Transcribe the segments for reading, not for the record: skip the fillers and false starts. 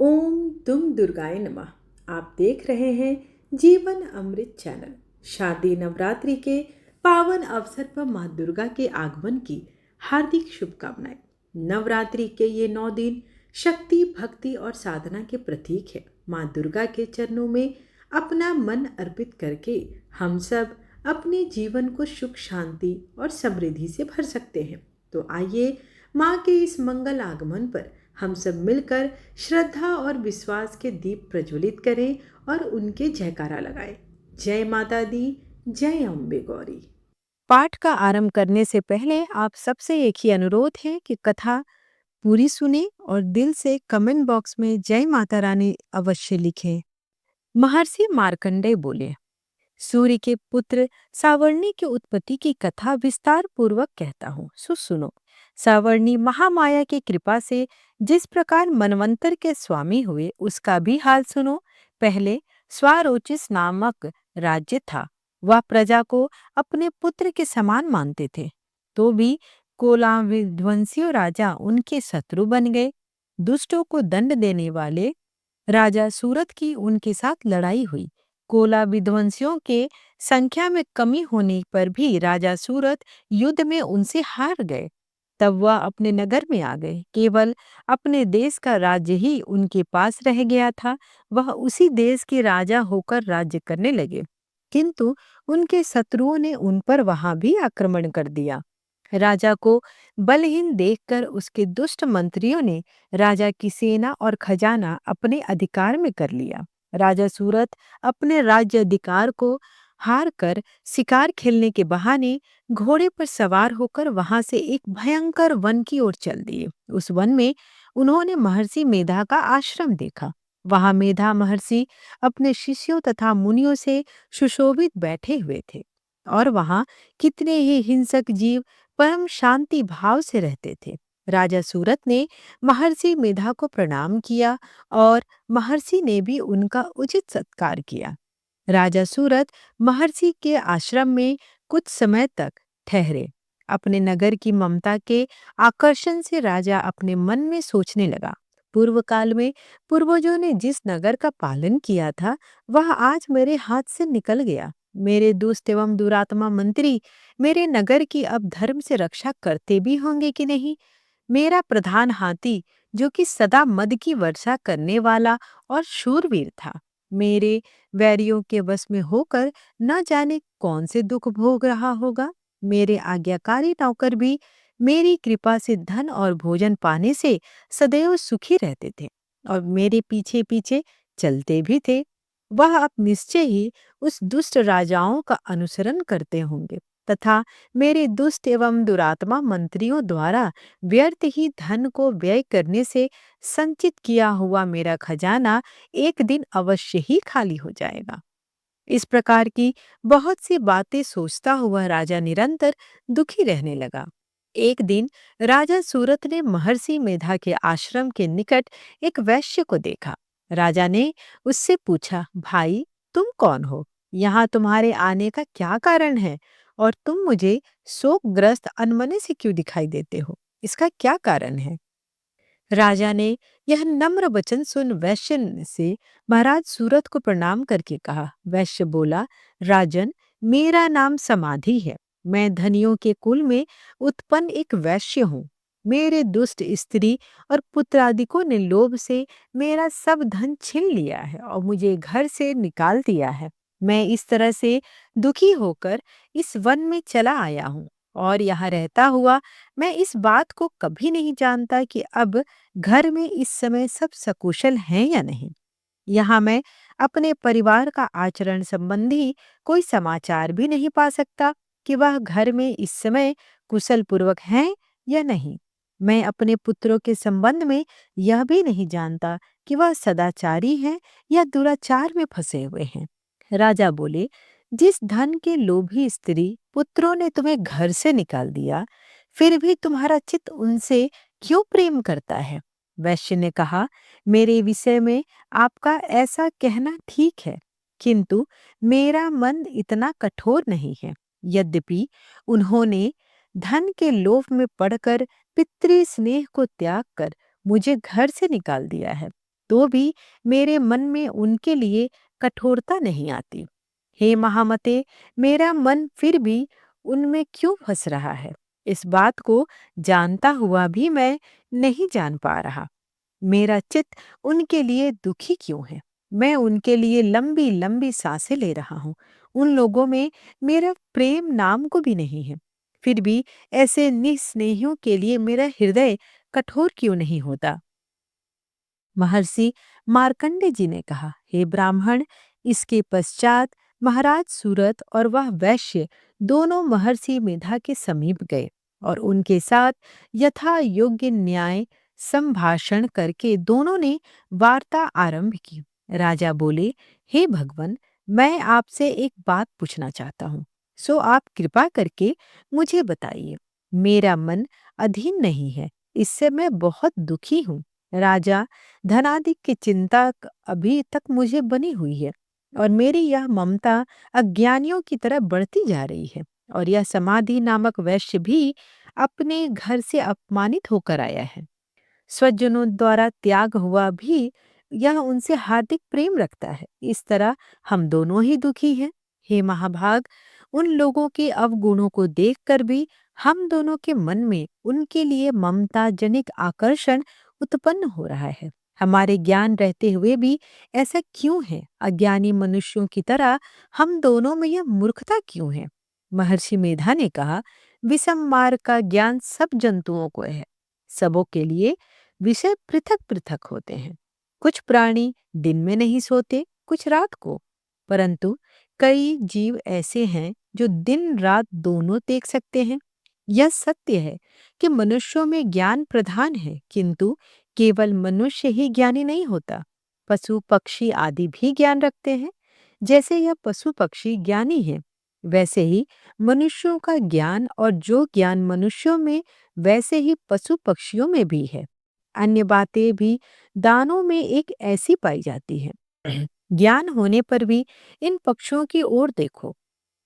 ओम तुम दुर्गाय नमः। आप देख रहे हैं जीवन अमृत चैनल। शारदीय नवरात्रि के पावन अवसर पर मां दुर्गा के आगमन की हार्दिक शुभकामनाएं। नवरात्रि के ये 9 दिन शक्ति, भक्ति और साधना के प्रतीक है। मां दुर्गा के चरणों में अपना मन अर्पित करके हम सब अपने जीवन को सुख, शांति और समृद्धि से भर सकते हैं। तो आइए मां के इस मंगल आगमन पर हम सब मिलकर श्रद्धा और विश्वास के दीप प्रज्वलित करें और उनके जयकारा लगाएं। जय माता दी, जय अम्बे गौरी। पाठ का आरंभ करने से पहले आप सबसे एक ही अनुरोध है कि कथा पूरी सुने और दिल से कमेंट बॉक्स में जय माता रानी अवश्य लिखें। महर्षि मार्कंडेय बोले, सूर्य के पुत्र सावर्णी की उत्पत्ति की कथा विस्तार पूर्वक कहता हूँ, सुनो। सावर्णी महामाया की कृपा से जिस प्रकार मनवंतर के स्वामी हुए उसका भी हाल सुनो। पहले स्वारोचिस नामक राज्य था। वह प्रजा को अपने पुत्र के समान मानते थे, तो भी कोला विध्वंसियों राजा उनके शत्रु बन गए। दुष्टों को दंड देने वाले राजा सूरत की उनके साथ लड़ाई हुई। कोला विध्वंसियों के संख्या में कमी होने पर भी राजा सूरत युद्ध में उनसे हार गए। तब वह अपने नगर में आ गए। केवल अपने देश का राज्य ही उनके पास रह गया था। वह उसी देश के राजा होकर राज्य करने लगे, किंतु उनके शत्रुओं ने उन पर वहां भी आक्रमण कर दिया। राजा को बलहीन देखकर उसके दुष्ट मंत्रियों ने राजा की सेना और खजाना अपने अधिकार में कर लिया। राजा सूरत अपने राज्य अधिकार को हार कर शिकार खेलने के बहाने घोड़े पर सवार होकर वहां से एक भयंकर वन की ओर चल दिए। उस वन में उन्होंने महर्षि मेधा का आश्रम देखा। वहां मेधा महर्षि अपने शिष्यों तथा मुनियों से सुशोभित बैठे हुए थे, और वहां कितने ही हिंसक जीव परम शांति भाव से रहते थे। राजा सूरत ने महर्षि मेधा को प्रणाम किया और महर्षि ने भी उनका उचित सत्कार किया। राजा सूरत महर्षि के आश्रम में कुछ समय तक ठहरे। अपने नगर की ममता के आकर्षण से राजा अपने मन में सोचने लगा, पूर्व काल में पूर्वजों ने जिस नगर का पालन किया था वह आज मेरे हाथ से निकल गया। मेरे दुष्ट एवं दुरात्मा मंत्री मेरे नगर की अब धर्म से रक्षा करते भी होंगे कि नहीं। मेरा प्रधान हाथी, जो कि सदा मद की वर्षा करने वाला और शूरवीर था, मेरे वैरियों के वश में होकर न जाने कौन से दुख भोग रहा होगा। मेरे आज्ञाकारी नौकर भी मेरी कृपा से धन और भोजन पाने से सदैव सुखी रहते थे और मेरे पीछे पीछे चलते भी थे। वह अब निश्चय ही उस दुष्ट राजाओं का अनुसरण करते होंगे तथा मेरे दुष्ट एवं दुरात्मा मंत्रियों द्वारा व्यर्थ ही धन को व्यय करने से संचित किया हुआ मेरा खजाना एक दिन अवश्य ही खाली हो जाएगा। इस प्रकार की बहुत सी बातें सोचता हुआ राजा निरंतर दुखी रहने लगा। एक दिन राजा सूरत ने महर्षि मेधा के आश्रम के निकट एक वैश्य को देखा। राजा ने उससे पूछा, भाई तुम कौन हो? यहाँ तुम्हारे आने का क्या कारण है? और तुम मुझे शोकग्रस्त अनमने से क्यों दिखाई देते हो? इसका क्या कारण है? राजा ने यह नम्र वचन सुन वैश्य से महाराज सूरत को प्रणाम करके कहा। वैश्य बोला, राजन, मेरा नाम समाधि है। मैं धनियों के कुल में उत्पन्न एक वैश्य हूँ। मेरे दुष्ट स्त्री और पुत्रादिकों ने लोभ से मेरा सब धन छीन लिया है और मुझे घर से निकाल दिया है। मैं इस तरह से दुखी होकर इस वन में चला आया हूँ, और यहाँ रहता हुआ मैं इस बात को कभी नहीं जानता कि अब घर में इस समय सब सकुशल हैं या नहीं। यहाँ मैं अपने परिवार का आचरण संबंधी कोई समाचार भी नहीं पा सकता कि वह घर में इस समय कुशल पूर्वक हैं या नहीं। मैं अपने पुत्रों के संबंध में यह भी नहीं जानता कि वह सदाचारी हैं या दुराचार में फंसे हुए हैं। राजा बोले, जिस धन के लोभी स्त्री पुत्रों ने तुम्हें घर से निकाल दिया, फिर भी तुम्हारा चित्त उनसे क्यों प्रेम करता है? वैश्य ने कहा, मेरे विषय में आपका ऐसा कहना ठीक है, किंतु मेरा मन इतना कठोर नहीं है। यद्यपि उन्होंने धन के लोभ में पड़कर पितृ स्नेह को त्याग कर मुझे घर से निकाल दिया है, तो भी मेरे मन में उनके लिए कठोरता नहीं आती। हे महामते, मेरा मन फिर भी उनमें क्यों फंस रहा है? इस बात को जानता हुआ भी मैं नहीं जान पा रहा। मेरा चित्त उनके लिए दुखी क्यों है? मैं उनके लिए लंबी लंबी सांसें ले रहा हूँ। उन लोगों में मेरा प्रेम नाम को भी नहीं है। फिर भी ऐसे निस्नेहियों के लिए मेरा हृदय कठोर क्यों नहीं होता? महर्षि मार्कंडे जी ने कहा, हे ब्राह्मण, इसके पश्चात महाराज सूरत और वह वैश्य दोनों महर्षि मेधा के समीप गए और उनके साथ यथा योग्य न्याय संभाषण करके दोनों ने वार्ता आरंभ की। राजा बोले, हे भगवन, मैं आपसे एक बात पूछना चाहता हूँ, सो आप कृपा करके मुझे बताइए। मेरा मन अधीन नहीं है, इससे मैं बहुत दुखी हूँ। राजा, धनादि की चिंता अभी तक मुझे बनी हुई है और मेरी यह ममता अज्ञानियों की तरह बढ़ती जा रही है। और यह समाधि नामक वैश्य भी अपने घर से अपमानित होकर आया है। स्वजनों द्वारा त्याग हुआ भी यह उनसे हार्दिक प्रेम रखता है। इस तरह हम दोनों ही दुखी हैं। हे महाभाग, उन लोगों के अवगुणों को देखकर भी हम दोनों के मन में उनके लिए ममता जनिक आकर्षण उत्पन्न हो रहा है। हमारे ज्ञान रहते हुए भी ऐसा क्यों है? अज्ञानी मनुष्यों की तरह हम दोनों में यह मूर्खता क्यों है? महर्षि मेधा ने कहा, विषम मार्ग का ज्ञान सब जंतुओं को है। सबों के लिए विषय पृथक पृथक होते हैं। कुछ प्राणी दिन में नहीं सोते, कुछ रात को, परंतु कई जीव ऐसे हैं जो दिन रात दोनों देख सकते हैं। यह सत्य है कि मनुष्यों में ज्ञान प्रधान है, किंतु केवल मनुष्य ही ज्ञानी नहीं होता। पशु पक्षी आदि भी ज्ञान रखते हैं। जैसे यह पशु पक्षी ज्ञानी है, वैसे ही मनुष्यों का ज्ञान, और जो ज्ञान मनुष्यों में वैसे ही पशु पक्षियों में भी है। अन्य बातें भी दानों में एक ऐसी पाई जाती है। ज्ञान होने पर भी इन पक्षियों की ओर देखो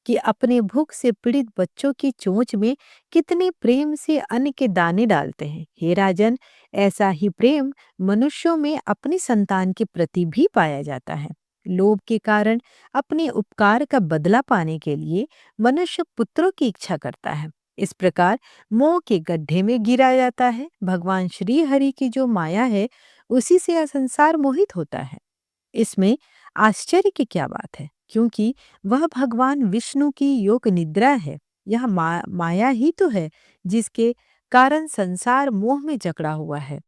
कि अपने भूख से पीड़ित बच्चों की चोंच में कितने प्रेम से अन्न के दाने डालते हैं। हे राजन, ऐसा ही प्रेम मनुष्यों में अपनी संतान के प्रति भी पाया जाता है। लोभ के कारण अपने उपकार का बदला पाने के लिए मनुष्य पुत्रों की इच्छा करता है। इस प्रकार मोह के गड्ढे में गिरा जाता है। भगवान श्री हरि की जो माया है, उसी से यह संसार मोहित होता है। इसमें आश्चर्य की क्या बात है, क्योंकि वह भगवान विष्णु की योग निद्रा है। यह माया ही तो है जिसके कारण संसार मोह में जकड़ा हुआ है।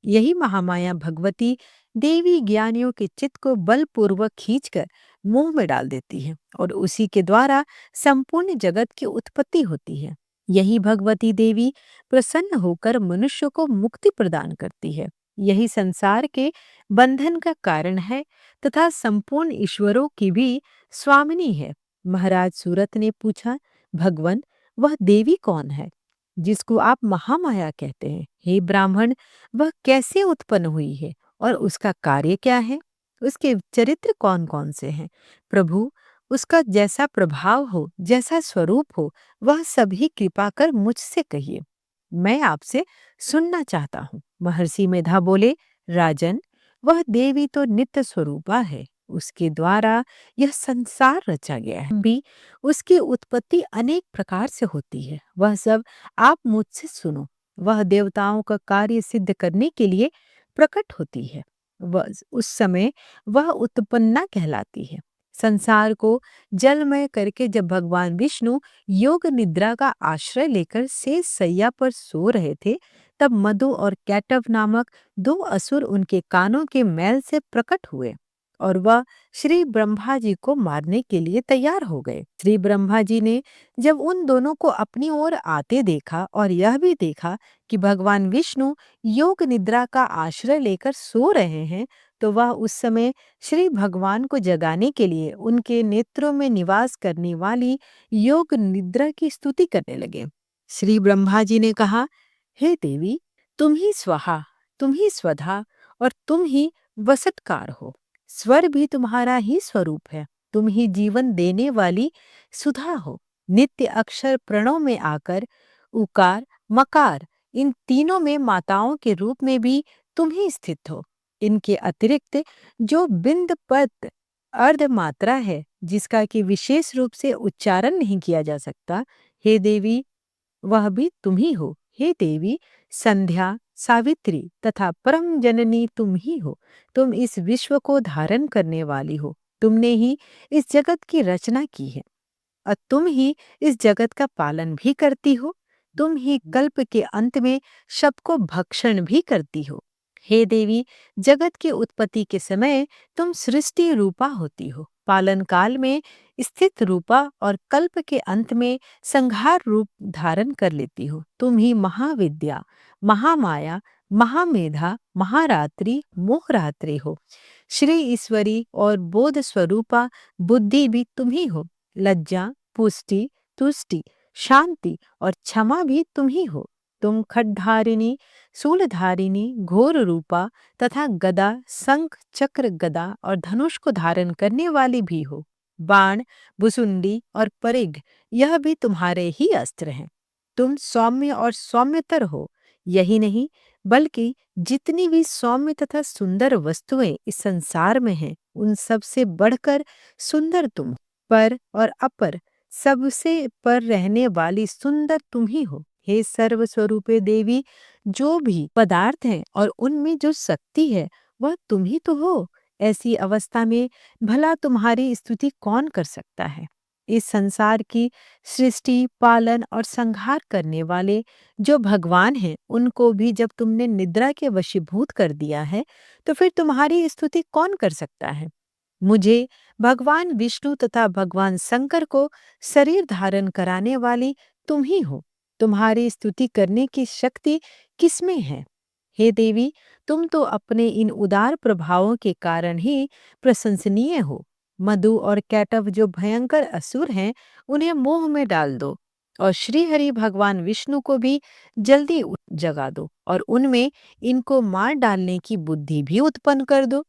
यही महामाया भगवती देवी ज्ञानियों के चित्त को बलपूर्वक खींचकर मोह में डाल देती है और उसी के द्वारा संपूर्ण जगत की उत्पत्ति होती है। यही भगवती देवी प्रसन्न होकर मनुष्य को मुक्ति प्रदान करती है। यही संसार के बंधन का कारण है तथा संपूर्ण ईश्वरों की भी स्वामिनी है। महाराज सूरत ने पूछा, भगवन, वह देवी कौन है जिसको आप महामाया कहते हैं? हे ब्राह्मण, वह कैसे उत्पन्न हुई है और उसका कार्य क्या है? उसके चरित्र कौन कौन से हैं? प्रभु, उसका जैसा प्रभाव हो, जैसा स्वरूप हो, वह सभी कृपा कर मुझसे कहिए। मैं आपसे सुनना चाहता हूँ। महर्षि मेधा बोले, राजन, वह देवी तो नित्य स्वरूपा है। उसके द्वारा यह संसार रचा गया है। भी उसकी उत्पत्ति अनेक प्रकार से होती है। वह सब आप मुझसे सुनो। वह देवताओं का कार्य सिद्ध करने के लिए प्रकट होती है। वह उस समय वह उत्पन्ना कहलाती है। संसार को जलमय करके जब भगवान विष्णु योग निद्रा का आश्रय लेकर शेष सैया पर सो रहे थे, तब मधु और कैटव नामक दो असुर उनके कानों के मैल से प्रकट हुए और वह श्री ब्रह्मा जी को मारने के लिए तैयार हो गए। श्री ब्रह्मा जी ने जब उन दोनों को अपनी ओर आते देखा और यह भी देखा कि भगवान विष्णु योग निद्रा का आश्रय लेकर सो रहे हैं, तो वह उस समय श्री भगवान को जगाने के लिए उनके नेत्रों में निवास करने वाली योग निद्रा की स्तुति करने लगे। श्री ब्रह्मा जी ने कहा, हे देवी, तुम ही स्वाहा, तुम ही स्वधा और तुम ही वसटकार हो। स्वर भी तुम्हारा ही स्वरूप है। तुम ही जीवन देने वाली सुधा हो। नित्य अक्षर प्रणव में आकर उकार मकार इन तीनों में माताओं के रूप में भी तुम ही स्थित हो। इनके अतिरिक्त जो बिंद पद अर्ध मात्रा है, जिसका कि विशेष रूप से उच्चारण नहीं किया जा सकता, हे देवी, वह भी तुम ही हो। हे देवी, संध्या, सावित्री तथा परम जननी तुम ही हो। तुम इस विश्व को धारण करने वाली हो। तुमने ही इस जगत की रचना की है और तुम ही इस जगत का पालन भी करती हो। तुम ही कल्प के अंत में सबको भक्षण भी करती हो। हे देवी, जगत की उत्पत्ति के समय तुम सृष्टि रूपा होती हो, पालन काल में स्थित रूपा और कल्प के अंत में संहार रूप धारण कर लेती हो। तुम ही महाविद्या, महामाया, महामेधा, महारात्रि, मोहरात्रि हो। श्री ईश्वरी और बोध स्वरूपा बुद्धि भी तुम ही हो। लज्जा, पुष्टि, तुष्टि, शांति और क्षमा भी तुम ही हो। तुम खड्धारिणी, शूलधारिणी, घोर रूपा तथा गदा, शंख, चक्र, गदा और धनुष को धारण करने वाली भी हो। बाण, भुसुंडी और परिघ, यह भी तुम्हारे ही अस्त्र हैं। तुम सौम्य और सौम्यतर हो। यही नहीं, बल्कि जितनी भी सौम्य तथा सुंदर वस्तुएं इस संसार में हैं, उन सब से बढ़कर सुंदर तुम हो। पर और अपर, सबसे पर रहने वाली सुंदर तुम ही हो। हे सर्वस्वरूपे देवी, जो भी पदार्थ हैं और उनमें जो शक्ति है, वह तुम ही तो हो। ऐसी अवस्था में भला तुम्हारी स्तुति कौन कर सकता है? इस संसार की सृष्टि, पालन और संहार करने वाले जो भगवान हैं, उनको भी जब तुमने निद्रा के वशीभूत कर दिया है, तो फिर तुम्हारी स्तुति कौन कर सकता है? मुझे भगवान विष्णु तथा भगवान शंकर को शरीर धारण कराने वाली तुम ही हो। तुम्हारी स्तुति करने की शक्ति किसमें है? हे देवी, तुम तो अपने इन उदार प्रभावों के कारण ही प्रशंसनीय हो। मधु और कैटव जो भयंकर असुर हैं, उन्हें मोह में डाल दो और श्री हरि भगवान विष्णु को भी जल्दी जगा दो और उनमें इनको मार डालने की बुद्धि भी उत्पन्न कर दो।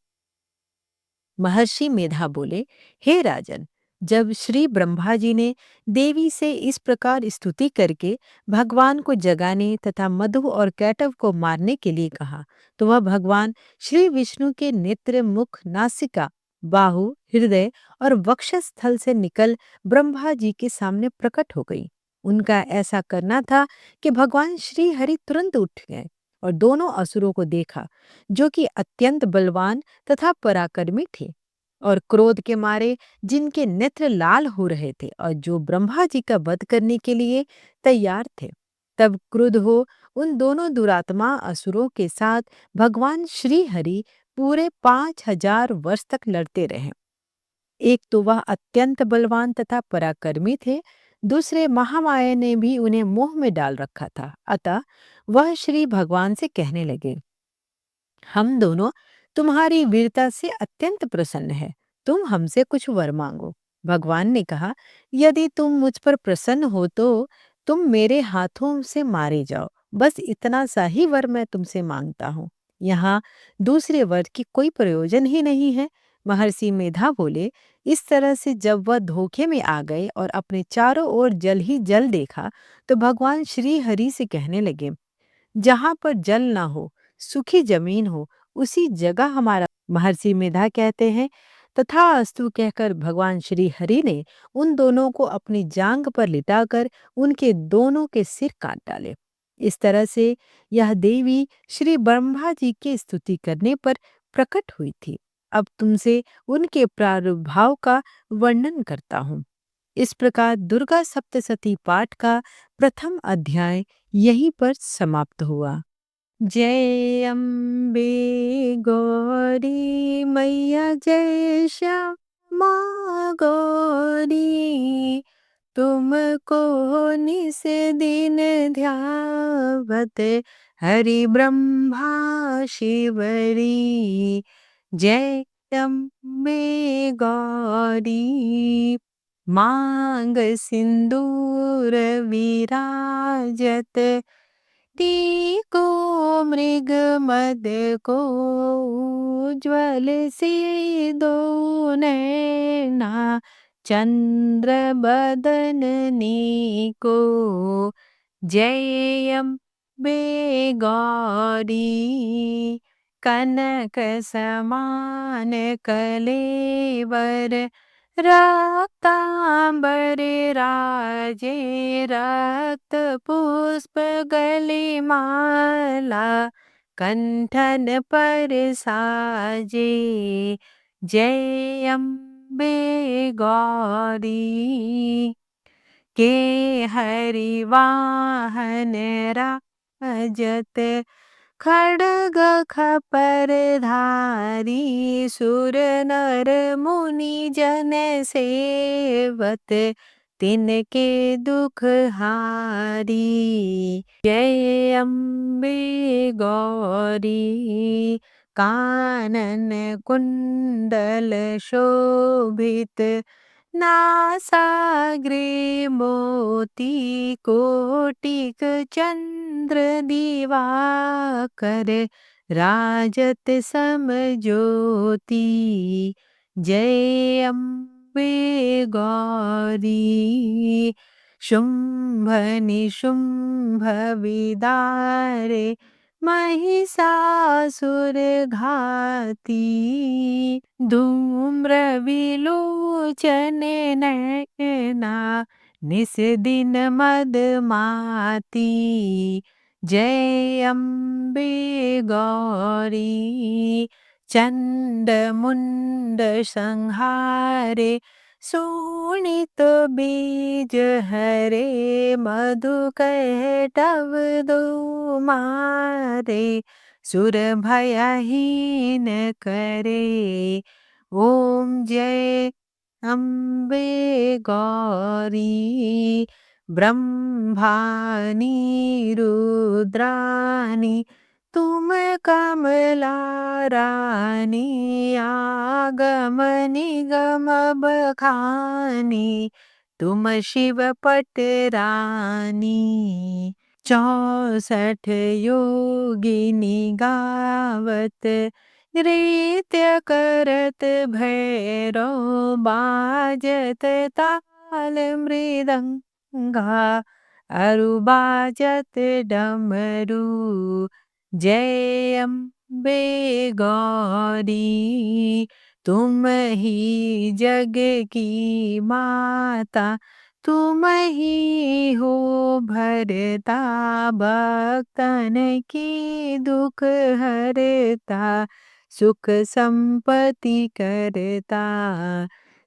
महर्षि मेधा बोले, हे राजन, जब श्री ब्रह्मा जी ने देवी से इस प्रकार स्तुति करके भगवान को जगाने तथा मधु और कैटव को मारने के लिए कहा, तो वह भगवान श्री विष्णु के नेत्र, मुख, नासिका, बाहु, हृदय और वक्षस्थल से निकल ब्रह्मा जी के सामने प्रकट हो गई। उनका ऐसा करना था कि भगवान श्री हरि तुरंत उठ गए और दोनों असुरों को देखा, जो कि अत्यंत बलवान तथा पराक्रमी थे और क्रोध के मारे जिनके नेत्र लाल हो रहे थे और जो ब्रह्मा जी का वध करने के लिए तैयार थे। तब क्रुद्ध हो उन दोनों दुरात्मा असुरों के साथ भगवान श्री हरि पूरे 5,000 वर्ष तक लड़ते रहे। एक तो वह अत्यंत बलवान तथा पराक्रमी थे, दूसरे महामाया ने भी उन्हें मोह में डाल रखा था। अतः वह श्री भगवान से कहने लगे, हम दोनों तुम्हारी वीरता से अत्यंत प्रसन्न है। तुम हमसे कुछ वर मांगो। भगवान ने कहा, यदि तुम मुझ पर प्रसन्न हो तो तुम मेरे हाथों से मारे जाओ। बस इतना सा ही वर मैं तुमसे मांगता हूँ। यहाँ दूसरे वर की कोई प्रयोजन ही नहीं है। महर्षि मेधा बोले, इस तरह से जब वह धोखे में आ गए और अपने चारों ओर जल ही जल देखा, तो भगवान श्री हरि से कहने लगे, जहां पर जल ना हो, सूखी जमीन हो, उसी जगह हमारा। महर्षि मेधा कहते हैं, तथास्तु कहकर भगवान श्री हरि ने उन दोनों को अपनी जांग पर लिटाकर उनके दोनों के सिर काट डाले। इस तरह से यह देवी श्री ब्रह्मा जी की स्तुति करने पर प्रकट हुई थी। अब तुमसे उनके प्रादुर्भाव का वर्णन करता हूँ। इस प्रकार दुर्गा सप्तशती पाठ का प्रथम अध्याय यहीं पर समाप्त हुआ। जय अम्बे गौरी मैया, जय श्यामा गौरी, तुमको निस दिन ध्यावत हरि ब्रह्मा शिवरी। जय अम्बे गौरी, मांग सिंदूर विराजत, टीको मृग मद को उज्ज्वल से दो नैना, चंद्र बदननी को। जय अम्बे गौरी। कनक समान कलेवर, रक्तांबर राजे रक्त पुष्प गले माला, कंठन पर साजे जय अम्बे गौरी। के हरिवाहन राजत, खड्ग खपर धारी, सुर नर मुनि जन सेवत, तिनके दुख हारी जय अम्बे गौरी। कानन कुंडल शोभित, नासाग्रे मोती, कोटिक चंद्र दिवाकर, राजत सम ज्योति जय अम्बे गौरी। शुंभ निशुंभ विदारे, महिषासुर घाती, धूम्र विलोचन नैना, निस दिन मदमाती जय अम्बे गौरी। चंड मुंड संहारे, शोणित बीज हरे, मधु कैटव दो मारे, सुर भयहीन करे ओम जय अम्बे गौरी। ब्रह्मानी रुद्रानी, तुम कमला रानी, आगम निगम बखानी, तुम शिव पटरानी। 64 योगिनी गावत, नृत्य करत भैरव, बाजत ताल मृदंगा, अरु बाजत डमरू जय अम्बे गौरी। तुम ही जग की माता, तुम ही हो भरता, भक्तन की दुख हरता, सुख संपत्ति करता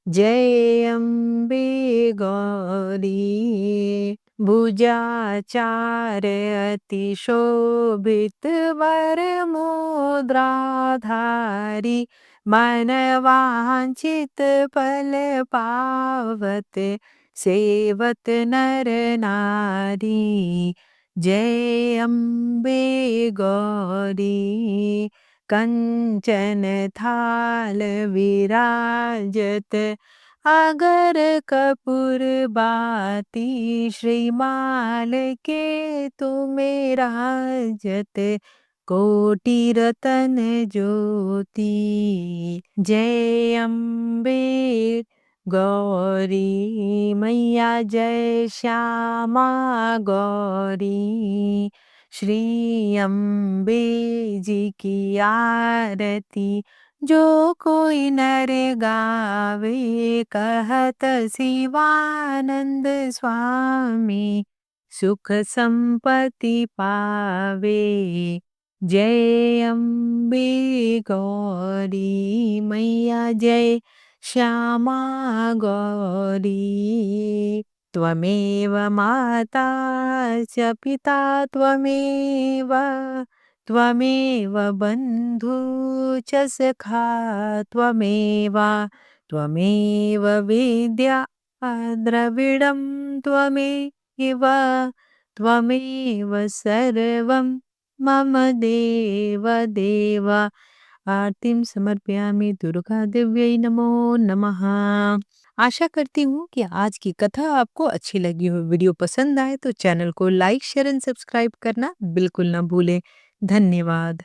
जय अम्बे गौरी। भुजाचार अति शोभित, वर मुद्राधारी, मन वांछित फल पावत, सेवत नर नारी जय अम्बे गौरी। कंचन थाल विराजत, अगर कपूर बाती, श्रीमाल के तुमे राजत, कोटि रतन ज्योति जय अम्बे गौरी। मैया जय श्यामा गौरी। श्री अम्बे जी की आरती, जो कोई नर गावे, कहत शिवानंद स्वामी, सुख संपत्ति पावे जय अम्बे गौरी। मैया जय श्यामा गौरी। त्वमेव माता च पिता त्वमेव, त्वमेव बन्धु च सखा त्वमेव, त्वमेव विद्या द्रविडं त्वमेव, त्वमेव सर्वं मम देव देव। आरतीम समर्पयामि दुर्गा दिव्यै नमो नमः। आशा करती हूँ कि आज की कथा आपको अच्छी लगी हो। वीडियो पसंद आए तो चैनल को लाइक शेयर एंड सब्सक्राइब करना बिल्कुल ना भूलें। धन्यवाद।